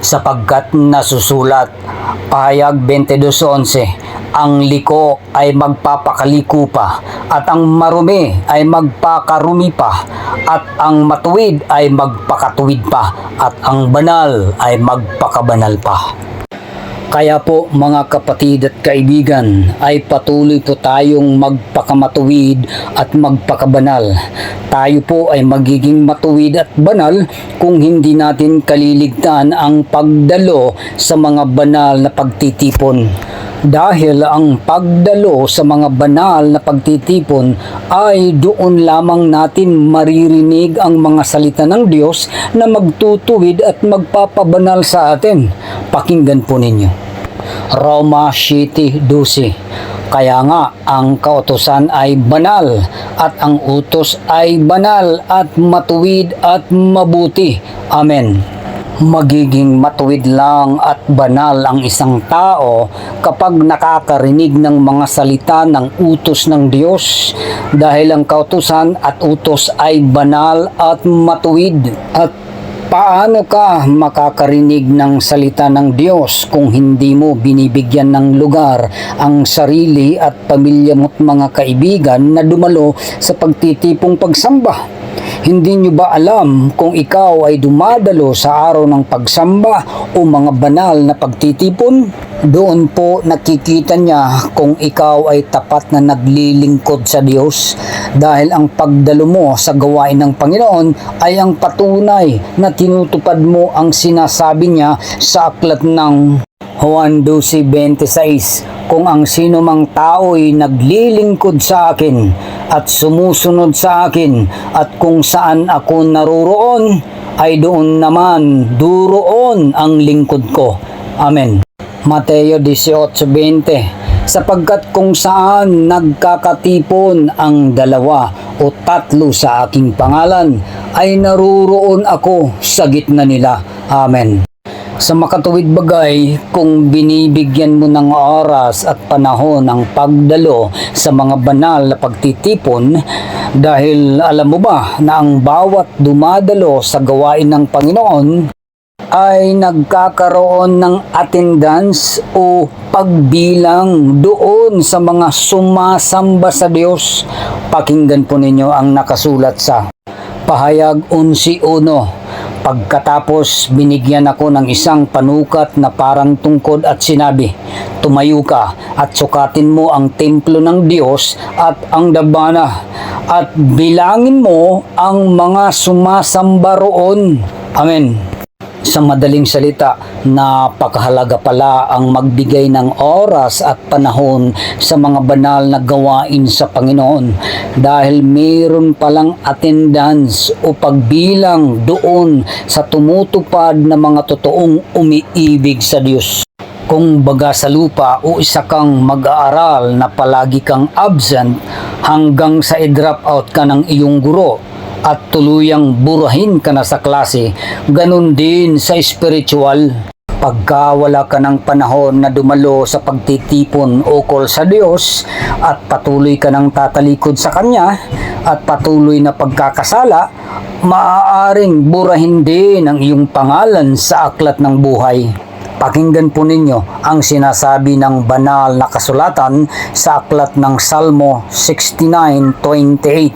sapagkat nasusulat, pahayag 22:11, ang liko ay magpapakaliko pa, at ang marumi ay magpakarumi pa, at ang matuwid ay magpakatuwid pa, at ang banal ay magpakabanal pa. Kaya po mga kapatid at kaibigan, ay patuloy po tayong magpakamatuwid at magpakabanal. Tayo po ay magiging matuwid at banal kung hindi natin kaliligtaan ang pagdalo sa mga banal na pagtitipon. Dahil ang pagdalo sa mga banal na pagtitipon ay doon lamang natin maririnig ang mga salita ng Diyos na magtutuwid at magpapabanal sa atin. Pakinggan po ninyo. Roma 7:12. Kaya nga ang kautusan ay banal at ang utos ay banal at matuwid at mabuti. Amen. Magiging matuwid lang at banal ang isang tao kapag nakakarinig ng mga salita ng utos ng Diyos, dahil ang kautusan at utos ay banal at matuwid. At paano ka makakarinig ng salita ng Diyos kung hindi mo binibigyan ng lugar ang sarili at pamilya mo't mga kaibigan na dumalo sa pagtitipong pagsamba? Hindi nyo ba alam kung ikaw ay dumadalo sa araw ng pagsamba o mga banal na pagtitipon? Doon po nakikita niya kung ikaw ay tapat na naglilingkod sa Diyos, dahil ang pagdalo mo sa gawain ng Panginoon ay ang patunay na tinutupad mo ang sinasabi niya sa aklat ng Juan 12:26. Kung ang sino mang tao'y naglilingkod sa akin at sumusunod sa akin, at kung saan ako naroroon, ay doon naman duroon ang lingkod ko. Amen. Mateo 18:20. Sapagkat kung saan nagkakatipon ang dalawa o tatlo sa aking pangalan, ay naruroon ako sa gitna nila. Amen. Sa makatuwid bagay, kung binibigyan mo ng oras at panahon ang pagdalo sa mga banal na pagtitipon, dahil alam mo ba na ang bawat dumadalo sa gawain ng Panginoon ay nagkakaroon ng attendance o pagbilang doon sa mga sumasamba sa Diyos. Pakinggan po ninyo ang nakasulat sa Pahayag 11:1. Pagkatapos binigyan ako ng isang panukat na parang tungkod at sinabi, tumayo ka at sukatin mo ang templo ng Diyos at ang dambana, at bilangin mo ang mga sumasamba roon. Amen. Sa madaling salita, napakahalaga pala ang magbigay ng oras at panahon sa mga banal na gawain sa Panginoon, dahil mayroon palang attendance o pagbilang doon sa tumutupad na mga totoong umiibig sa Diyos. Kung baga sa lupa o isa kang mag-aaral na palagi kang absent hanggang sa i-drop out ka ng iyong guro at tuluyang burahin ka na sa klase, ganun din sa spiritual. Pagka wala ka ng panahon na dumalo sa pagtitipon ukol sa Diyos at patuloy ka ng tatalikod sa Kanya at patuloy na pagkakasala, maaaring burahin din ang iyong pangalan sa aklat ng buhay. Pakinggan po ninyo ang sinasabi ng banal na kasulatan sa aklat ng Salmo 69:28.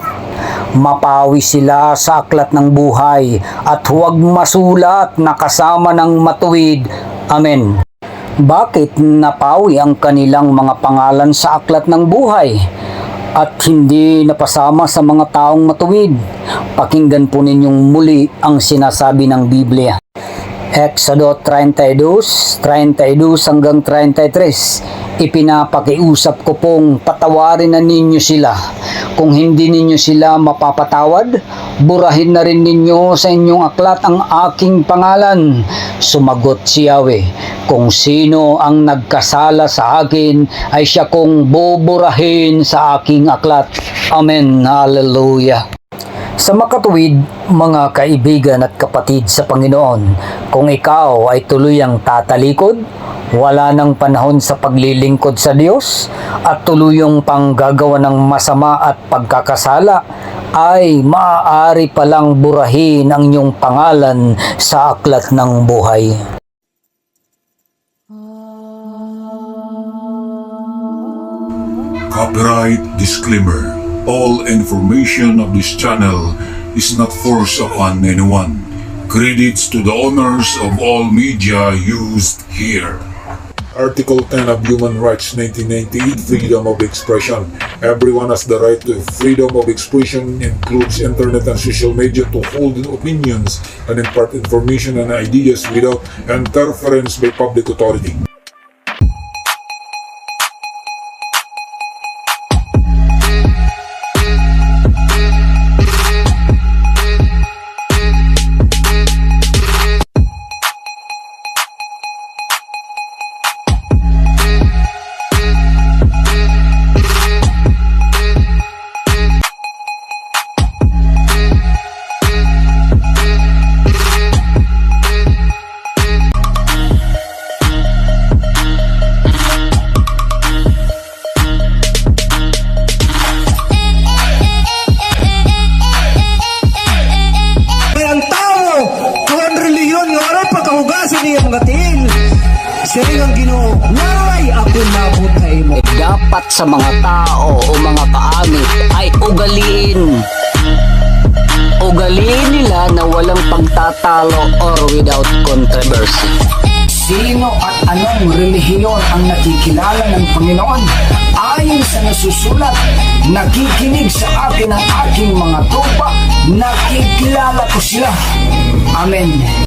Mapawi sila sa aklat ng buhay at huwag masulat na kasama ng matuwid. Amen. Bakit napawi ang kanilang mga pangalan sa aklat ng buhay at hindi napasama sa mga taong matuwid? Pakinggan po ninyong muli ang sinasabi ng Biblia. Exodo 32:32-33. Ipinapakiusap ko pong patawarin na ninyo sila. Kung hindi ninyo sila mapapatawad, burahin na rin ninyo sa inyong aklat ang aking pangalan. Sumagot si Yahweh, kung sino ang nagkasala sa akin ay siya kong buburahin sa aking aklat. Amen. Hallelujah. Sa makatuwid, mga kaibigan at kapatid sa Panginoon, kung ikaw ay tuluyang tatalikod, wala nang panahon sa paglilingkod sa Diyos, at tuluyang panggagawa ng masama at pagkakasala, ay maaari palang burahin ang iyong pangalan sa aklat ng buhay. Copyright disclaimer. All information of this channel is not forced upon anyone. Credits to the owners of all media used here. Article 10 of Human Rights 1998, Freedom of Expression. Everyone has the right to freedom of expression, includes internet and social media, to hold opinions and impart information and ideas without interference by public authority. Siya ang Ginoo, naway ako nabot na imo. Dapat sa mga tao o mga kaamit ay ugaliin nila na walang pagtatalo or without controversy. Sino at anong relihiyon ang nakikilala ng Panginoon? Ayon sa nasusulat, nakikinig sa akin ang aking mga tropa, nakikilala ko sila. Amen.